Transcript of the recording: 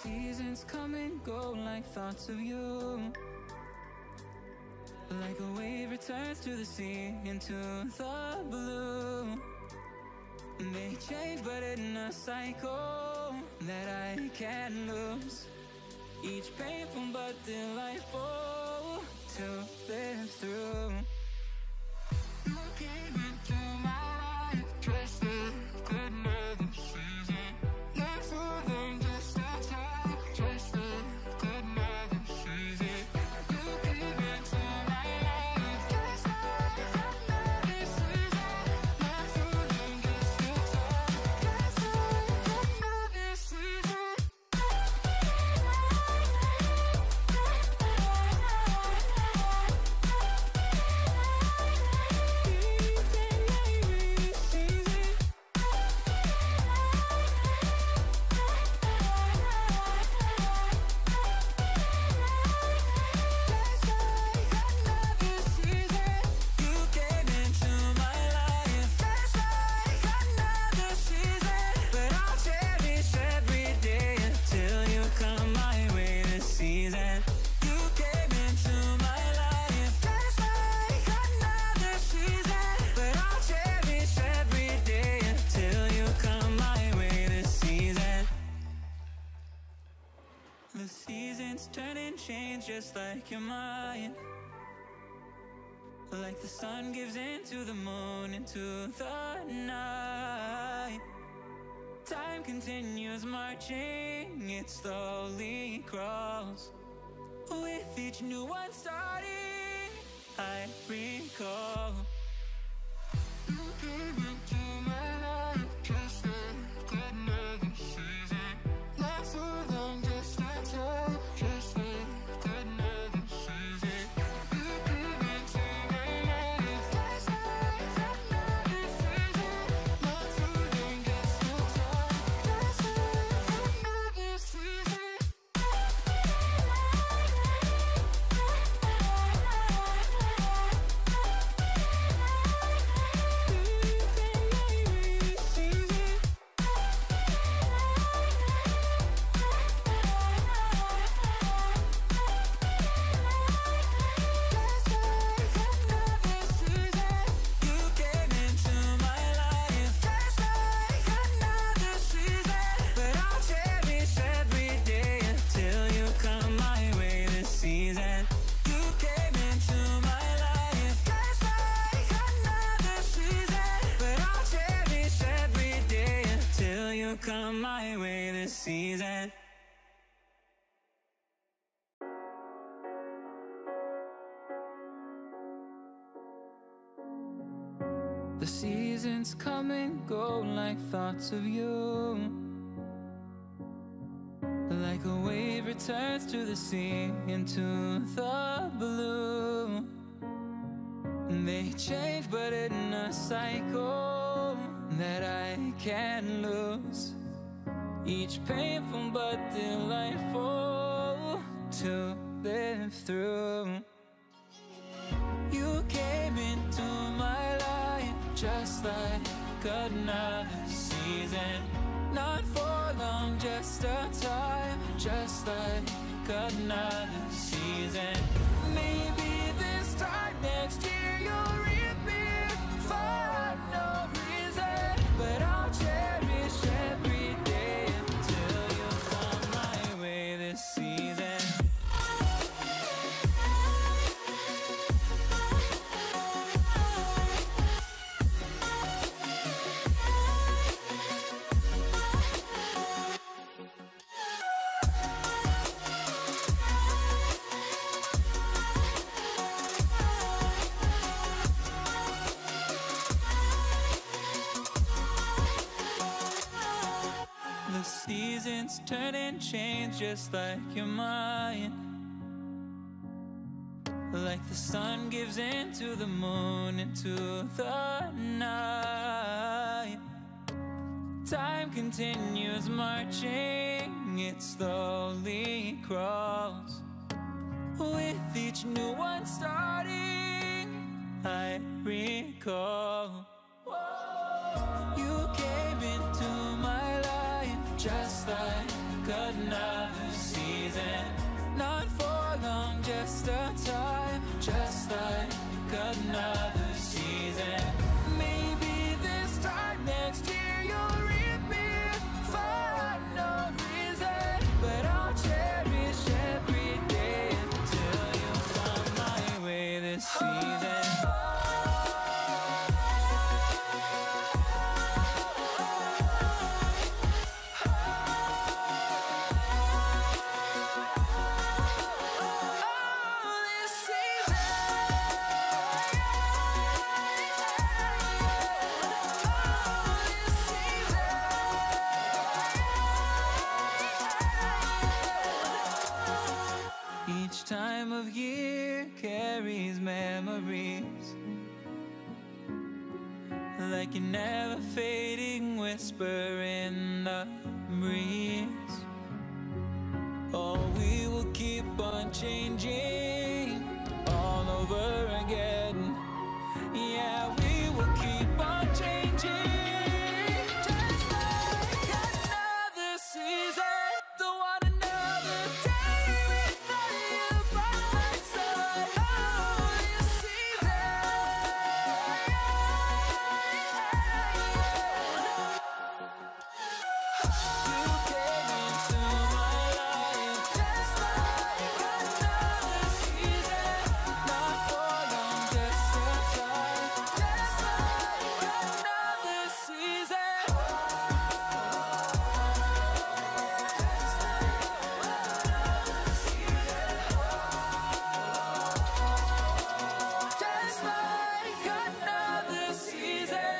seasons come and go like thoughts of you. Like a wave returns to the sea, into the blue. They change but in a cycle that I can't lose. Each painful but delightful to live through. You came into my life just like another season. Not for long, just a time, just like another season. You came into my life just like another season. Not for long, just a time, just like another season. The seasons turn and change just like your mind. Like the sun gives into the moon, into the night. Time continues marching, it slowly crawls. With each new one starting, I recall. You came into my life just like another season. Not for long, just a time, just like another season. You came into my life just like another season. Not for long, just a time, just like another season. Come my way this season. The seasons come and go like thoughts of you. Like a wave returns to the sea, into the blue. They change but in a cycle that I can't lose. Each painful but delightful to live through. You came into my life just like another season. Not for long, just a time, just like another season. Maybe this time next year you'll reappear for no reason, but I'll cherish every day until you come my way this season. The seasons turn and change just like your mind. Like the sun gives into the moon, into the night. Time continues marching, it slowly crawls. With each new one starting, I recall. You came into my life just like another just like another season. Maybe this time next year you'll reappear for no reason, but I'll cherish every day until you find my way this season. Each time of year carries memories, like a never fading whisper in the breeze. Oh, we will keep on changing all over again. Yeah, we will keep on changing, just like another season. Don't want another day without you by my side. Oh, this season. You came into my life just like another season. Not for long, just a time. Just like another season. Just like another season.